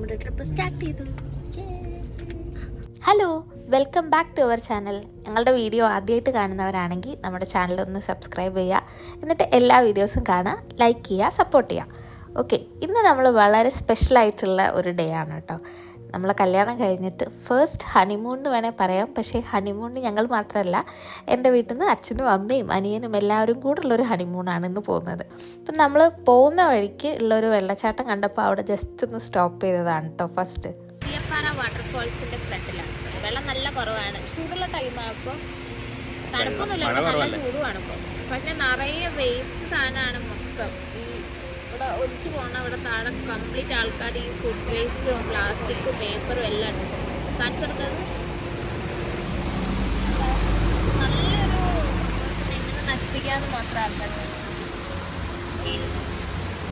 നമ്മുടെ trip start ചെയ്തു. Hello, welcome back to our channel. ഞങ്ങളുടെ വീഡിയോ ആദ്യമായിട്ട് കാണുന്നവരാണെങ്കിൽ നമ്മുടെ ചാനൽ ഒന്ന് സബ്സ്ക്രൈബ് ചെയ്യുക, എന്നിട്ട് എല്ലാ വീഡിയോസും കാണുക, ലൈക്ക് ചെയ്യുക, സപ്പോർട്ട് ചെയ്യുക. ഓക്കെ, ഇന്ന് നമ്മൾ വളരെ സ്പെഷ്യലായിട്ടുള്ള ഒരു ഡേ ആണ് കേട്ടോ. നമ്മളെ കല്യാണം കഴിഞ്ഞിട്ട് ഫസ്റ്റ് ഹണിമൂൺ എന്ന് വേണേൽ പറയാം. പക്ഷേ ഹണിമൂണിന് ഞങ്ങൾ മാത്രമല്ല, എൻ്റെ വീട്ടിൽ നിന്ന് അച്ഛനും അമ്മയും അനിയനും എല്ലാവരും കൂടെ ഉള്ളൊരു ഹണിമൂണാണ് ഇന്ന് പോകുന്നത്. അപ്പം നമ്മൾ പോകുന്ന വഴിക്ക് ഉള്ളൊരു വെള്ളച്ചാട്ടം കണ്ടപ്പോൾ അവിടെ ജസ്റ്റ് ഒന്ന് സ്റ്റോപ്പ് ചെയ്തതാണ് കേട്ടോ. ഫസ്റ്റ് സിയപ്പാറ വാട്ടർഫോൾസിൻ്റെ ഫ്രണ്ടിലാണ്. വെള്ളം നല്ല കുറവാണ്. ചൂടുള്ള ടൈമായപ്പോൾ തണുപ്പൊന്നുമില്ല, നല്ല ചൂടുമാണ് ഇപ്പോൾ. പക്ഷേ നിറയെ വേസ്റ്റ് സാധനമാണ് മൊത്തം. ഇവിടെ ഒലിച്ചു പോകണ ഇവിടെ താഴെ കംപ്ലീറ്റ് ആൾക്കാർ ഈ ഫുഡ് വേസ്റ്റും പ്ലാസ്റ്റിക്കും പേപ്പറും എല്ലാം ഉണ്ട്. കാണിച്ചെടുക്കുന്നത് നല്ലൊരു എങ്ങനെ നശിപ്പിക്കാന്ന് മാത്രം ആൾക്കാർ.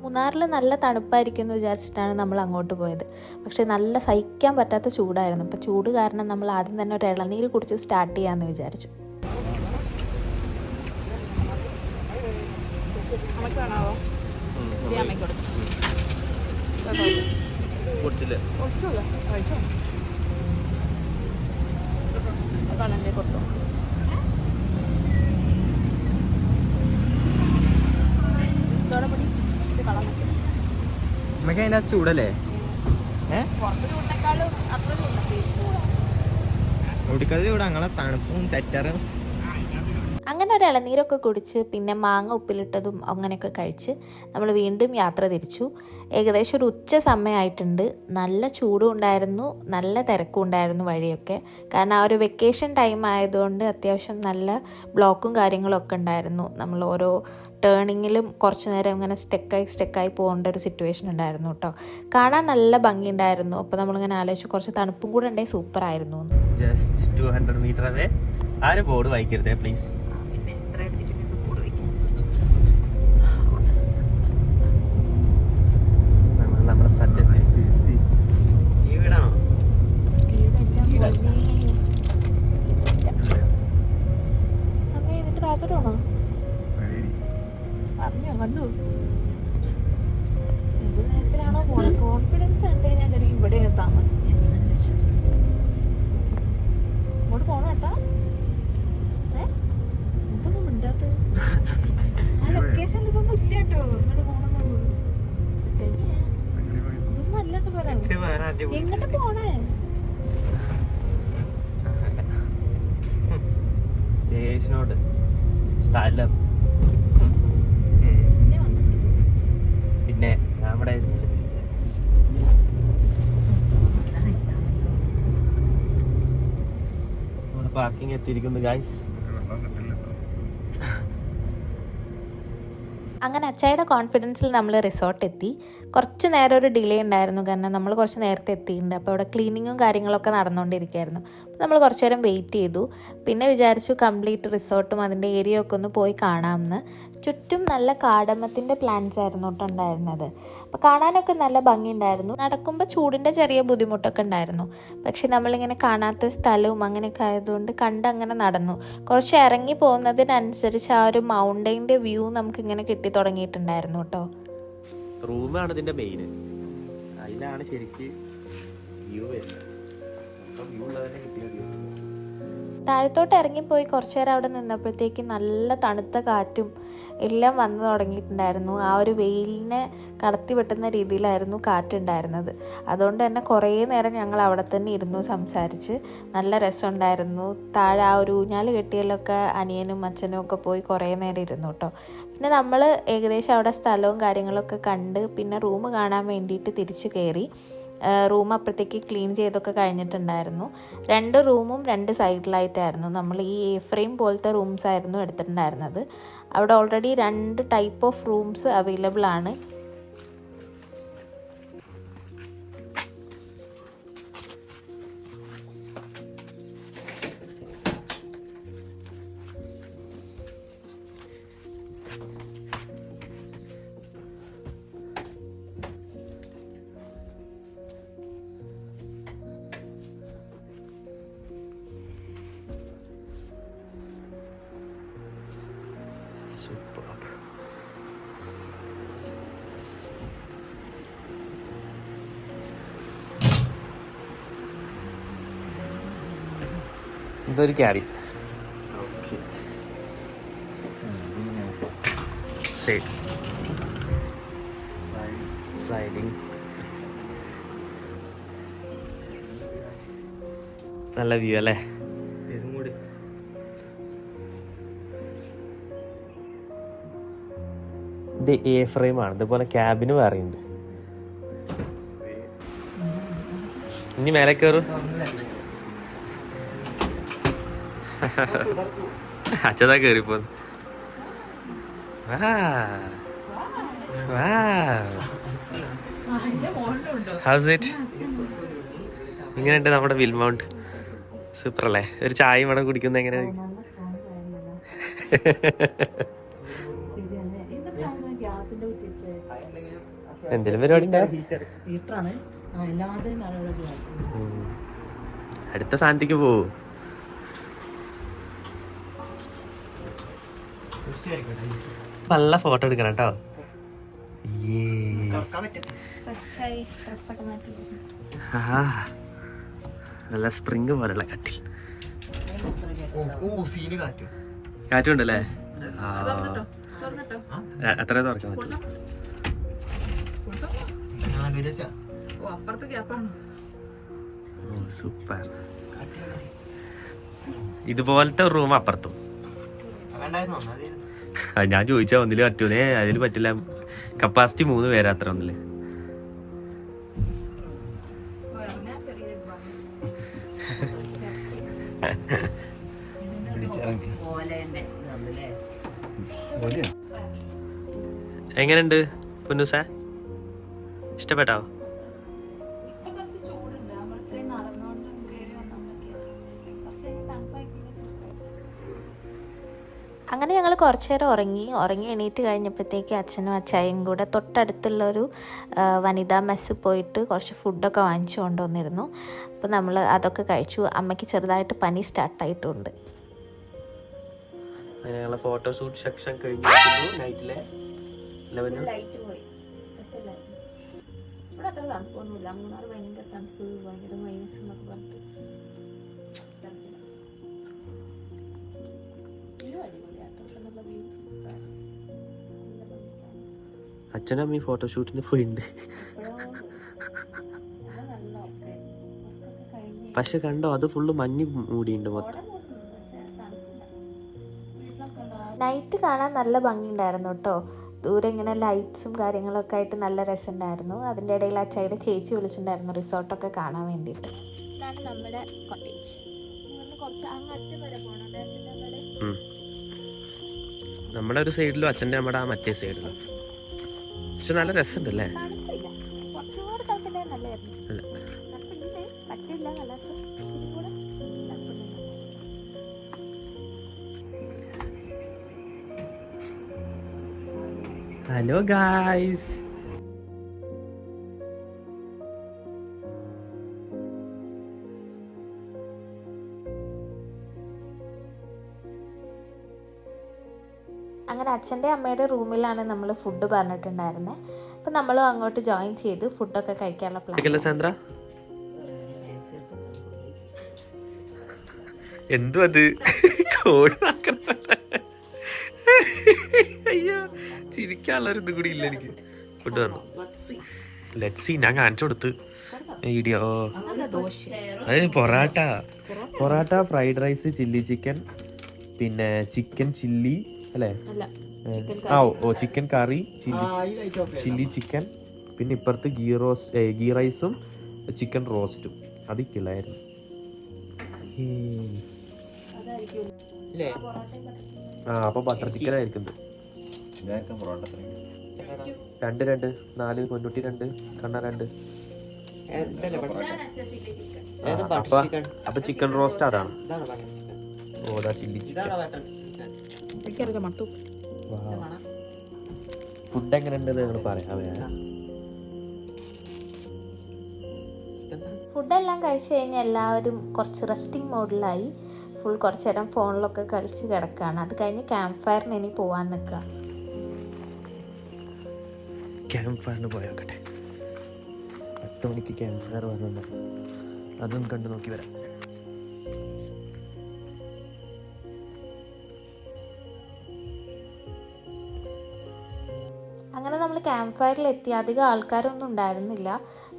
മൂന്നാറിൽ നല്ല തണുപ്പായിരിക്കും എന്ന് വിചാരിച്ചിട്ടാണ് നമ്മൾ അങ്ങോട്ട് പോയത്. പക്ഷെ നല്ല സഹിക്കാൻ പറ്റാത്ത ചൂടായിരുന്നു. അപ്പോൾ ചൂട് കാരണം നമ്മൾ ആദ്യം തന്നെ ഒരു ഇളനീര് കുടിച്ച് സ്റ്റാർട്ട് ചെയ്യാമെന്ന് വിചാരിച്ചു. ചൂടല്ലേ? ചൂട് അങ്ങനെ തണുപ്പും സെറ്ററും. അങ്ങനെ ഒരു ഇളനീരൊക്കെ കുടിച്ച് പിന്നെ മാങ്ങ ഉപ്പിലിട്ടതും അങ്ങനെയൊക്കെ കഴിച്ച് നമ്മൾ വീണ്ടും യാത്ര തിരിച്ചു. ഏകദേശം ഒരു ഉച്ച സമയമായിട്ടുണ്ട്. നല്ല ചൂടും ഉണ്ടായിരുന്നു, നല്ല തിരക്കും ഉണ്ടായിരുന്നു വഴിയൊക്കെ. കാരണം ആ ഒരു വെക്കേഷൻ ടൈം ആയതുകൊണ്ട് അത്യാവശ്യം നല്ല ബ്ലോക്കും കാര്യങ്ങളൊക്കെ ഉണ്ടായിരുന്നു. നമ്മൾ ഓരോ ടേണിങ്ങിലും കുറച്ച് നേരം ഇങ്ങനെ സ്റ്റെക്കായി പോകേണ്ട ഒരു സിറ്റുവേഷൻ ഉണ്ടായിരുന്നു കേട്ടോ. കാണാൻ നല്ല ഭംഗിയുണ്ടായിരുന്നു. അപ്പോൾ നമ്മളിങ്ങനെ ആലോചിച്ച് കുറച്ച് തണുപ്പും കൂടെ ഉണ്ടെങ്കിൽ സൂപ്പറായിരുന്നു. Just 200 metre away. ആരും ബോർഡ് വായിക്കരുതേ പ്ലീസ്. നമ്മുടെ സത്യത്തിൽ ഈ വീടാണോ? എന്നിട്ട് താത്തോട്ടാണോ പറഞ്ഞോ? കണ്ടു എന്ത് നേരത്തിലാണോ പോണ? കോൺഫിഡൻസ് ഉണ്ട് ഞാൻ കരുതി ഇവിടെ താമസിക്കാൻ. ഇങ്ങോട്ട് പോണോ കേട്ടാ? എന്തൊന്നും മിണ്ടാത്ത ആ ലൊക്കേഷനിൽ ഇതൊന്നും ഇല്ല കേട്ടോ. ഇങ്ങോട്ട് പോണെന്നൊന്നും ഇതൊന്നും അല്ലാണ്ട് പറയാം. എങ്ങോട്ട് പോണേ? സ്ഥലം പിന്നെ നമ്മുടെ പാർക്കിംഗ് എത്തിയിരിക്കുന്നു ഗൈസ്. അങ്ങനെ അച്ചായുടെ കോൺഫിഡൻസിൽ നമ്മൾ റിസോർട്ട് എത്തി. കുറച്ച് നേരം ഒരു ഡിലേ ഉണ്ടായിരുന്നു, കാരണം നമ്മൾ കുറച്ച് നേരത്തെ എത്തിയിട്ടുണ്ട്. അപ്പോൾ അവിടെ ക്ലീനിങ്ങും കാര്യങ്ങളൊക്കെ നടന്നുകൊണ്ടിരിക്കുകയായിരുന്നു. അപ്പോൾ നമ്മൾ കുറച്ച് നേരം വെയിറ്റ് ചെയ്തു. പിന്നെ വിചാരിച്ചു കംപ്ലീറ്റ് റിസോർട്ടും അതിൻ്റെ ഏരിയ ഒക്കെ ഒന്ന് പോയി കാണാമെന്ന്. ചുറ്റും നല്ല കാടമത്തിൻ്റെ പ്ലാന്റ്സ് ആയിരുന്നു കേട്ടോ ഉണ്ടായിരുന്നത്. അപ്പോൾ കാണാനൊക്കെ നല്ല ഭംഗിയുണ്ടായിരുന്നു. നടക്കുമ്പോൾ ചൂടിൻ്റെ ചെറിയ ബുദ്ധിമുട്ടൊക്കെ ഉണ്ടായിരുന്നു. പക്ഷെ നമ്മളിങ്ങനെ കാണാത്ത സ്ഥലവും അങ്ങനെയൊക്കെ ആയതുകൊണ്ട് കണ്ടങ്ങനെ നടന്നു. കുറച്ച് ഇറങ്ങി പോകുന്നതിനനുസരിച്ച് ആ ഒരു മൗണ്ടൈൻ്റെ വ്യൂ നമുക്കിങ്ങനെ കിട്ടി തുടങ്ങിയിട്ടുണ്ടായിരുന്നു കേട്ടോ. റൂമാണ് ഇതിന്റെ മെയിൻ. അതിലാണ് ശരിക്ക് വ്യൂ വരുന്നത്. താഴത്തോട്ട് ഇറങ്ങിപ്പോയി കുറച്ചു നേരം അവിടെ നിന്നപ്പോഴത്തേക്ക് നല്ല തണുത്ത കാറ്റും എല്ലാം വന്നു തുടങ്ങിയിട്ടുണ്ടായിരുന്നു. ആ ഒരു വെയിലിനെ കടത്തി വെട്ടുന്ന രീതിയിലായിരുന്നു കാറ്റുണ്ടായിരുന്നത്. അതുകൊണ്ട് തന്നെ കുറേ നേരം ഞങ്ങൾ അവിടെ തന്നെ ഇരുന്നു സംസാരിച്ച്. നല്ല രസമുണ്ടായിരുന്നു. താഴെ ആ ഒരു ഊഞ്ഞാൽ കെട്ടിയതിലൊക്കെ അനിയനും അച്ഛനും ഒക്കെ പോയി കുറേ നേരം ഇരുന്നു കേട്ടോ. പിന്നെ നമ്മൾ ഏകദേശം അവിടെ സ്ഥലവും കാര്യങ്ങളൊക്കെ കണ്ട് പിന്നെ റൂം കാണാൻ വേണ്ടിയിട്ട് തിരിച്ചു കയറി. റൂം അപ്പോഴത്തേക്ക് ക്ലീൻ ചെയ്തൊക്കെ കഴിഞ്ഞിട്ടുണ്ടായിരുന്നു. 2 റൂമും 2 സൈഡിലായിട്ടായിരുന്നു. നമ്മൾ ഈ ഫ്രെയിം പോലത്തെ റൂംസ് ആയിരുന്നു എടുത്തിട്ടുണ്ടായിരുന്നത്. അവിടെ already 2 type of rooms available ആണ്. ഇതൊരു ക്യാബിൻ. സ്ലൈഡിങ്. നല്ല വ്യൂ അല്ലേ? ഇത് എ ഫ്രെയിം ആണ്. ഇതുപോലെ ക്യാബിന് വേറെ ഉണ്ട്. ഇനി മേലെ കയറും. അച്ഛതാ കയറിപ്പോ. ഇങ്ങനെയുണ്ട് നമ്മുടെ വിൽമൗണ്ട്. സൂപ്പർ അല്ലേ? ഒരു ചായ ഇവിടെ കുടിക്കുന്ന എങ്ങനെ? എന്തെങ്കിലും പരിപാടി അടുത്ത സ്ഥാനത്തേക്ക് പോവൂ. നല്ല ഫോട്ടോ എടുക്കണം കേട്ടോ. നല്ല സ്പ്രിങ് പോലുള്ള കട്ടിൽ. കാറ്റുണ്ടല്ലേ? അത്ര തുറക്കാൻ പറ്റില്ല. സൂപ്പർ. ഇതുപോലത്തെ റൂം അപ്പുറത്തും. ഞാൻ ചോദിച്ചാ ഒന്നില് പറ്റൂലേ? അതില് പറ്റില്ല. കപ്പാസിറ്റി 3 പേരാ. അത്ര ഒന്നില്. എങ്ങനെയുണ്ട് പൊന്നൂസ? ഇഷ്ടപ്പെട്ടോ? അങ്ങനെ ഞങ്ങൾ കുറച്ച് നേരം ഉറങ്ങി എണീറ്റ് കഴിഞ്ഞപ്പോഴത്തേക്ക് അച്ഛനും അച്ചായും കൂടെ തൊട്ടടുത്തുള്ളൊരു വനിതാ മെസ്സ് പോയിട്ട് കുറച്ച് ഫുഡൊക്കെ വാങ്ങിച്ചു കൊണ്ടുവന്നിരുന്നു. അപ്പോൾ നമ്മൾ അതൊക്കെ കഴിച്ചു. അമ്മയ്ക്ക് ചെറുതായിട്ട് പനി സ്റ്റാർട്ടായിട്ടുണ്ട്. ഫോട്ടോഷൂട്ട് സെക്ഷൻ കഴിഞ്ഞു. നൈറ്റിലെ ലൈറ്റ് പോയി. ഇവിടെ അത്ര തണുപ്പൊന്നുമില്ല. മൂന്നാർ ഭയങ്കര തണുപ്പ്, ഭയങ്കര മൈനസ് എന്നൊക്കെ പറഞ്ഞിട്ട് അച്ഛനമ്മ ഫോട്ടോഷൂട്ടിന് പോയിട്ടുണ്ട്. പക്ഷെ കണ്ടോ, അത് ഫുള്ള് മഞ്ഞ് മൂടിയുണ്ട് മൊത്തം. നൈറ്റ് കാണാൻ നല്ല ഭംഗിയുണ്ടായിരുന്നു കേട്ടോ. ദൂരെ ഇങ്ങനെ ലൈറ്റ്സും കാര്യങ്ങളൊക്കെ ആയിട്ട് നല്ല രസമുണ്ടായിരുന്നു. അതിൻ്റെ ഇടയിൽ അച്ചായുടെ ചേച്ചി വിളിച്ചിട്ടുണ്ടായിരുന്നു റിസോർട്ടൊക്കെ കാണാൻ വേണ്ടിയിട്ട്. ഇതാണ് നമ്മുടെ കോട്ടേജ്. നമ്മുടെ ഒരു സൈഡിലും അച്ഛൻ്റെ നമ്മുടെ ആ മറ്റേ സൈഡിലും. പക്ഷെ നല്ല രസമുണ്ടല്ലേ? Hello guys. അങ്ങനെ അച്ഛൻ്റെ അമ്മയുടെ റൂമിലാണ് നമ്മൾ ഫുഡ് പറഞ്ഞിട്ടുണ്ടായിരുന്നത്. അപ്പം നമ്മളും അങ്ങോട്ട് ജോയിൻ ചെയ്ത് ഫുഡൊക്കെ കഴിക്കാനുള്ള പ്ലാൻ. സാന്ദ്ര എന്തു അത് കോഴി അയ്യോ, ചിരിക്കാനുള്ളൊരു ഇത് കൂടി ഇല്ല എനിക്ക്. ഫുഡ് വന്നു. ലെറ്റ്സി ഞാൻ കാണിച്ചു കൊടുത്ത് വീഡിയോ. അത് parotta, fried rice, chilli chicken, പിന്നെ ചിക്കൻ ചില്ലി അല്ലേ? ചിക്കൻ കറി, ചില്ലി ചിക്കൻ, പിന്നെ ഇപ്പുറത്ത് ഗീ റൈസും ചിക്കൻ റോസ്റ്റും. അതിക്കില്ലായിരുന്നു. അപ്പൊ ബട്ടർ ചിക്കൻ ആയിരിക്കുന്നത്. 2 4 പൊന്നൂട്ടി 2 കണ്ണ 2. അപ്പൊ ചിക്കൻ റോസ്റ്റ് അതാണ്. ഓടാ ചില്ലി ചിക്കൻ. ഫുഡ് എങ്ങനെയുണ്ടെന്ന് ഞങ്ങൾ പറയാവേ. ഫുഡെല്ലാം കഴിച്ചു കഴിഞ്ഞാൽ എല്ലാവരും കുറച്ച് റെസ്റ്റിംഗ് മോഡിലായി. ഫുൾ കുറച്ച് നേരം ഫോണിലൊക്കെ കളിച്ച് കിടക്കുകയാണ്. അത് കഴിഞ്ഞ് ക്യാമ്പ് ഫയറിന് ഇനി പോവാൻ നിൽക്കുക. ക്യാമ്പ് ഫയറിന് പോയോക്കട്ടെ. 10 മണിക്ക് ക്യാമ്പ് ഫയർ വന്നു. അതും കണ്ടു നോക്കി വരാം. ക്യാമ്പ് ഫയറിലെത്തി. അധികം ആൾക്കാരൊന്നും ഉണ്ടായിരുന്നില്ല.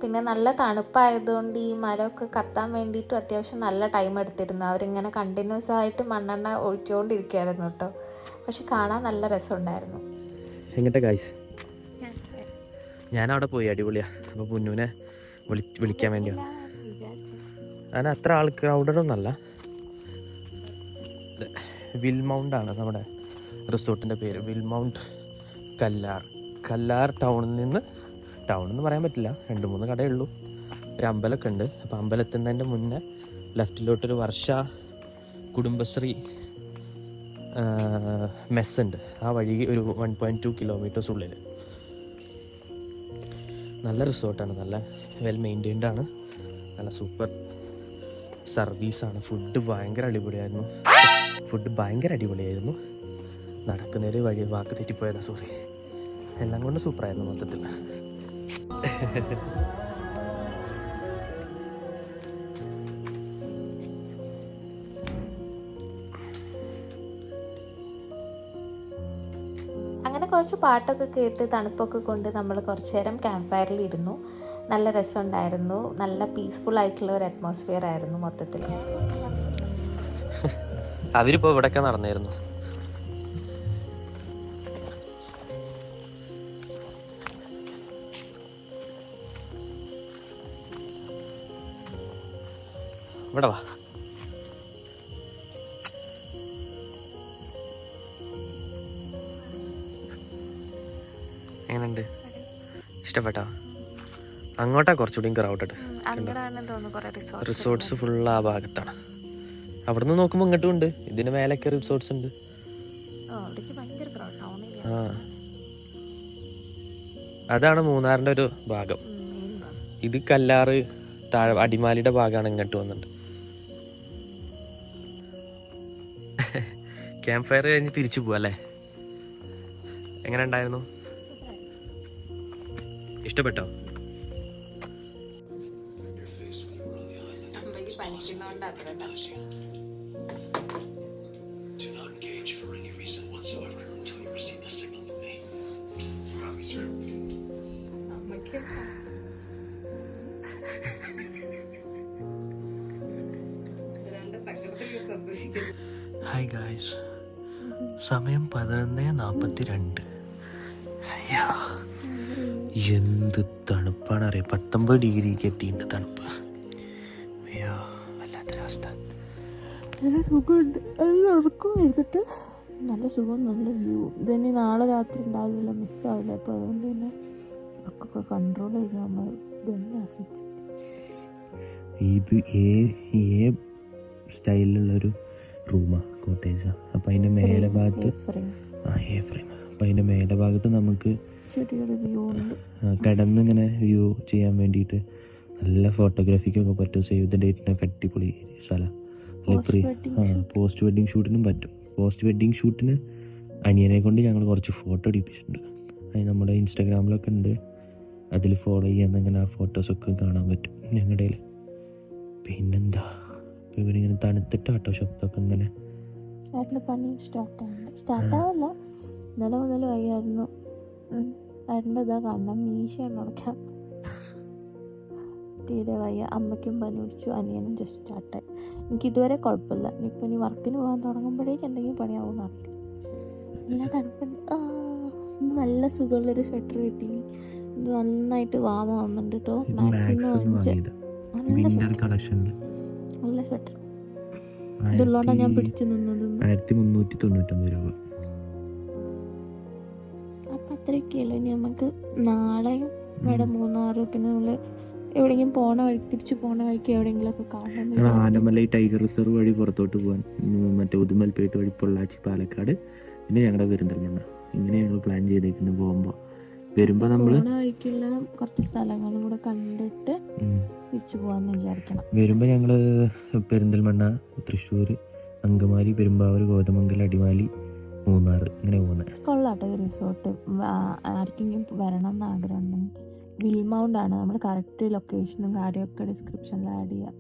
പിന്നെ നല്ല തണുപ്പായതുകൊണ്ട് ഈ മരമൊക്കെ കത്താൻ വേണ്ടിയിട്ടും അത്യാവശ്യം നല്ല ടൈം എടുത്തിരുന്നു. അവരിങ്ങനെ കണ്ടിന്യൂസ് ആയിട്ട് മണ്ണെണ്ണ ഒഴിച്ചുകൊണ്ടിരിക്കുകയായിരുന്നു കേട്ടോ. പക്ഷെ കാണാൻ നല്ല രസമുണ്ടായിരുന്നു. എങ്ങനത്തെ ഗൈസ്, ഞാനവിടെ പോയി, അടിപൊളിയാ. അപ്പോൾ പുന്നുവിനെ വിളിക്കാൻ വേണ്ടിയാണ്. അതിന് അത്ര ആൾ ക്രൗഡഡൊന്നല്ല. വിൽ മൗണ്ടാണ് നമ്മുടെ റിസോർട്ടിൻ്റെ പേര്. വിൽ മൗണ്ട് കല്ലാർ ടൗണെന്ന് പറയാൻ പറ്റില്ല, 2-3 കടയേ ഉള്ളൂ. ഒരു അമ്പലമൊക്കെ ഉണ്ട്. അപ്പോൾ അമ്പലത്തുന്നതിൻ്റെ മുന്നേ ലെഫ്റ്റിലോട്ടൊരു വർഷ കുടുംബശ്രീ മെസ്സ് ഉണ്ട്. ആ വഴി ഒരു 1.2 കിലോമീറ്റേഴ്സ് ഉള്ളിൽ. നല്ല റിസോർട്ടാണ്, നല്ല വെൽ മെയിൻറ്റെയിൻഡ് ആണ്, നല്ല സൂപ്പർ സർവീസാണ്. ഫുഡ് ഭയങ്കര അടിപൊളിയായിരുന്നു. നടക്കുന്നൊരു വാക്ക് തെറ്റിപ്പോയതാ, സോറി. എല്ലാം കൊണ്ട് സൂപ്പറായിരുന്നു മൊത്തത്തിൽ. അങ്ങനെ കുറച്ച് പാട്ടൊക്കെ കേട്ട് തണുപ്പൊക്കെ കൊണ്ട് നമ്മൾ കുറച്ച് നേരം ക്യാമ്പ് ഫയറിൽ ഇരുന്നു. നല്ല രസമുണ്ടായിരുന്നു. നല്ല പീസ്ഫുൾ ആയിട്ടുള്ള ഒരു അറ്റ്മോസ്ഫിയർ ആയിരുന്നു മൊത്തത്തിൽ. അവരിപ്പോൾ ഇവിടെയൊക്കെ നടന്നായിരുന്നു. ഇവിടെ വാ. എങ്ങനെയുണ്ട്, ഇഷ്ടപ്പെട്ടോ? അങ്ങോട്ടാ കുറച്ചുകൂടി ക്രൗഡഡ്. റിസോർട്ട്സ് ഫുൾ ആ ഭാഗത്താണ്. അവിടുന്ന് നോക്കുമ്പോൾ ഇങ്ങോട്ടും ഉണ്ട്. ഇതിന് മേലൊക്കെ റിസോർട്ട്സ് ഉണ്ട്. ആ, അതാണ് മൂന്നാറിന്റെ ഒരു ഭാഗം. ഇത് കല്ലാറ് താഴെ അടിമാലിയുടെ ഭാഗമാണ്. ഇങ്ങോട്ട് വന്നിട്ടുണ്ട്. ക്യാമ്പ് ഫയർ കഴിഞ്ഞ് തിരിച്ചു പോവാ അല്ലേ? എങ്ങനെ ഉണ്ടായിരുന്നു? ഇഷ്ടപ്പെട്ടോ? ഹായ് ഗായ്സ്, സമയം 11:42. അയ്യോ, എന്ത് തണുപ്പാണ് അറിയാം. 19 ഡിഗ്രിക്ക് എത്തിയിട്ടുണ്ട് തണുപ്പ്. അയ്യോ, വല്ലാത്തൊരവസ്ഥ. നല്ല സുഖമുണ്ട്. ഉറക്കം എടുത്തിട്ട് നല്ല സുഖം, നല്ല വ്യൂ. ഇതന്നെ നാളെ രാത്രി ഉണ്ടാവില്ല, മിസ്സാവില്ല. അപ്പോൾ അതുകൊണ്ട് തന്നെ ഉറക്കൊക്കെ കൺട്രോൾ ചെയ്ത് നമ്മൾ ഇതന്നെ ആസ്വദിച്ചു. ഇത് ഏ സ്റ്റൈലിലുള്ളൊരു റൂമാണ്, കോട്ടേജാണ്. അപ്പം അതിൻ്റെ മേലെ ഭാഗത്ത് എ ഫ്രെയിം. അപ്പം അതിൻ്റെ മേലെ ഭാഗത്ത് നമുക്ക് കിടന്നിങ്ങനെ വ്യൂ ചെയ്യാൻ വേണ്ടിയിട്ട് നല്ല ഫോട്ടോഗ്രാഫിക്കൊക്കെ പറ്റും. സേവ് ദ ഡേറ്റിനൊക്കെ അടിപൊളി സ്ഥലം. പോസ്റ്റ് വെഡിങ് ഷൂട്ടിനും പറ്റും. പോസ്റ്റ് വെഡിങ് ഷൂട്ടിന് അനിയനെ കൊണ്ട് ഞങ്ങൾ കുറച്ച് ഫോട്ടോ എടുപ്പിച്ചിട്ടുണ്ട്. അത് നമ്മുടെ ഇൻസ്റ്റാഗ്രാമിലൊക്കെ ഉണ്ട്, അതിൽ ഫോളോ ചെയ്യാന്നങ്ങനെ ആ ഫോട്ടോസൊക്കെ കാണാൻ പറ്റും ഞങ്ങളുടെ. പിന്നെന്താ, ഇപ്പോൾ ഇവരിങ്ങനെ തണുത്തിട്ടാട്ടോ ശബ്ദമൊക്കെ ഇങ്ങനെ. പനി സ്റ്റാർട്ടാവില്ല, ഇന്നലെ മുതൽ വയ്യായിരുന്നു. ഏട്ടൻ്റെ ഇതാ കാണണം, മീശയാണ് നടക്കാം, തീരെ വയ്യ. അമ്മയ്ക്കും പനി പിടിച്ചു, അനിയനും ജസ്റ്റ് സ്റ്റാർട്ടായി. എനിക്കിതുവരെ കുഴപ്പമില്ല. ഇനി വർക്കിന് പോകാൻ തുടങ്ങുമ്പോഴേക്കും എന്തെങ്കിലും പണിയാവുമെന്ന് അറിയില്ല. നല്ല തണുപ്പുണ്ട്. നല്ല സുഖമുള്ളൊരു സ്വെറ്റർ കിട്ടി. ഇത് നന്നായിട്ട് വാമാവുന്നുണ്ട് കേട്ടോ. മാക്സിമം 5 നല്ല സ്വെറ്റർ. ഇതുള്ളതുകൊണ്ടാണ് ഞാൻ പിടിച്ചു നിന്നത്. 1399 രൂപ. അപ്പം അത്രയൊക്കെയല്ലോ. ഇനി നമുക്ക് നാളെയും ഇവിടെ മൂന്നാറ്, പിന്നെ നമ്മൾ എവിടെയെങ്കിലും തിരിച്ചു പോണ വഴിക്ക് എവിടെയെങ്കിലുമൊക്കെ കാണണം. ആനമലൈ ടൈഗർ റിസർവ് വഴി പുറത്തോട്ട് പോകാൻ, മറ്റേ ഉദുമൽപേട്ട് വഴി പൊള്ളാച്ചി, പാലക്കാട്, പിന്നെ ഞങ്ങളുടെ പെരിന്തൽമണ്ണ. ഇങ്ങനെയാണ് പ്ലാൻ ചെയ്തേക്കുന്നത്. വരുമ്പോൾ നമ്മൾ വഴിക്കുള്ള കുറച്ച് സ്ഥലങ്ങളും കൂടെ കണ്ടിട്ട് തിരിച്ചു പോകാമെന്ന് വിചാരിക്കണം. വരുമ്പോൾ ഞങ്ങൾ പെരിന്തൽമണ്ണ, തൃശ്ശൂർ, അങ്കമാലി, പെരുമ്പാവൂർ, കോതമംഗലം, അടിമാലി, മൂന്നാർ ഇങ്ങനെ പോകുന്നത്. കൊള്ളാട്ടോ ഈ റിസോർട്ട്. ആർക്കെങ്കിലും വരണം എന്ന് ആഗ്രഹം ഉണ്ടെങ്കിൽ വിൽ മൗണ്ട് ആണ്. നമ്മൾ കറക്റ്റ് ലൊക്കേഷനും കാര്യമൊക്കെ ഡിസ്ക്രിപ്ഷനിൽ ആഡ് ചെയ്യാം.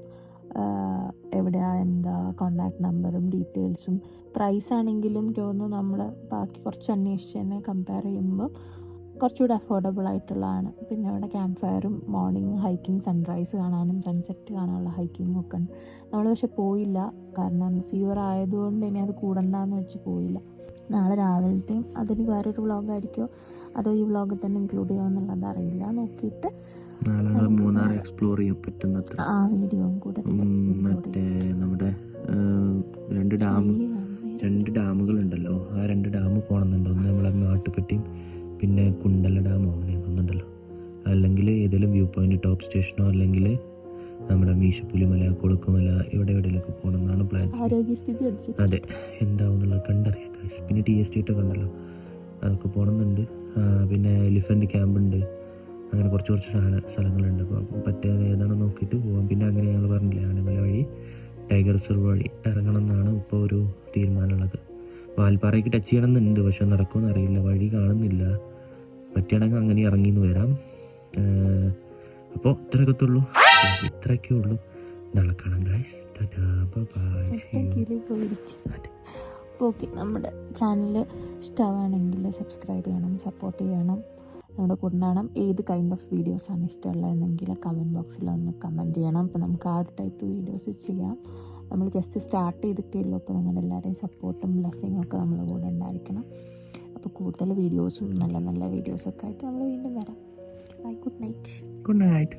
എവിടെയാണ്, എന്താ കോണ്ടാക്ട് നമ്പറും ഡീറ്റെയിൽസും. പ്രൈസ് ആണെങ്കിലും തോന്നുന്നു നമ്മൾ ബാക്കി കുറച്ച് അന്വേഷിച്ച് തന്നെ കമ്പയർ ചെയ്യുമ്പോൾ കുറച്ചുകൂടി അഫോർഡബിൾ ആയിട്ടുള്ളതാണ്. പിന്നെ അവിടെ ക്യാമ്പ് ഫയറും മോർണിംഗ് ഹൈക്കിങ്, സൺറൈസ് കാണാനും സൺസെറ്റ് കാണാനുള്ള ഹൈക്കിങ്ങും ഒക്കെ ഉണ്ട്. നമ്മൾ പക്ഷെ പോയില്ല, കാരണം ഫീവർ ആയതുകൊണ്ട് ഇനി അത് കൂടണ്ടെന്ന് വെച്ച് പോയില്ല. നാളെ രാവിലത്തെയും അതിന് വേറൊരു വ്ളോഗായിരിക്കുമോ അതോ ഈ വ്ളോഗിൽ തന്നെ ഇൻക്ലൂഡ് ചെയ്യുമെന്നുള്ളത് അറിയില്ല. നോക്കിയിട്ട് നാളെ മൂന്നാർ എക്സ്പ്ലോർ ചെയ്യാൻ പറ്റുന്നത്ര ആ വീഡിയോയും കൂടെ മറ്റേ നമ്മുടെ രണ്ട് ഡാമുകളുണ്ടല്ലോ, ആ 2 ഡാം പോകണമെന്നുണ്ട്. ഒന്ന് നമ്മളെ മാട്ടുപ്പെട്ടിയും പിന്നെ കുണ്ടല ഡാമോ അങ്ങനെ ഒന്നുണ്ടല്ലോ. അല്ലെങ്കിൽ ഏതെങ്കിലും വ്യൂ പോയിന്റ് ടോപ്പ് സ്റ്റേഷനോ അല്ലെങ്കിൽ നമ്മുടെ മീശപ്പുലിമല, കൊളുക്കുമല, എവിടെയൊക്കെ പോകണം എന്നാണ് പ്ലാൻ. ആരോഗ്യസ്ഥിതി അതെ, എന്താവുന്നുള്ളത് കണ്ടറിയാം. പിന്നെ ടി എസ്റ്റേറ്റ് ഒക്കെ ഉണ്ടല്ലോ, അതൊക്കെ പോകണമെന്നുണ്ട്. പിന്നെ എലിഫൻറ്റ് ക്യാമ്പ് ഉണ്ട്. അങ്ങനെ കുറച്ച് സ്ഥലങ്ങളുണ്ട്. അപ്പോൾ പറ്റിയ ഏതാണെന്ന് നോക്കിയിട്ട് പോകാം. പിന്നെ അങ്ങനെ ഞങ്ങൾ പറഞ്ഞില്ലേ, ആനമല വഴി ടൈഗർ റിസർവ് വഴി ഇറങ്ങണം എന്നാണ് ഇപ്പോൾ ഒരു തീരുമാനമുള്ളത്. വാൽപ്പാറയ്ക്ക് ടച്ച് ചെയ്യണമെന്നുണ്ട്, പക്ഷെ നടക്കുമെന്ന് അറിയില്ല, വഴി കാണുന്നില്ല. പറ്റുകയാണെങ്കിൽ അങ്ങനെ ഇറങ്ങിന്ന് വരാം. അപ്പോൾ ഇത്രയൊക്കെ ഉള്ളൂ. നാളെ കാണാം ഗൈസ്. ഓക്കെ, നമ്മുടെ ചാനൽ ഇഷ്ടമാണെങ്കിൽ സബ്സ്ക്രൈബ് ചെയ്യണം, സപ്പോർട്ട് ചെയ്യണം, നമ്മുടെ കൊണ്ടാണം. ഏത് കൈൻഡ് ഓഫ് വീഡിയോസാണ് ഇഷ്ടമുള്ളതെന്നെങ്കിൽ കമൻറ്റ് ബോക്സിൽ ഒന്ന് കമൻറ്റ് ചെയ്യണം. അപ്പോൾ നമുക്ക് ആ ഒരു ടൈപ്പ് വീഡിയോസ് ചെയ്യാം. നമ്മൾ ജസ്റ്റ് സ്റ്റാർട്ട് ചെയ്തിട്ടേ ഉള്ളൂ. അപ്പോൾ നിങ്ങളുടെ എല്ലാവരുടെയും സപ്പോർട്ടും ബ്ലെസ്സിങ്ങും ഒക്കെ നമ്മളെ കൂടെ ഉണ്ടായിരിക്കണം. അപ്പോൾ കൂടുതൽ വീഡിയോസും നല്ല നല്ല വീഡിയോസൊക്കെ ആയിട്ട് നമ്മൾ വീണ്ടും വരാം. Bye, good night.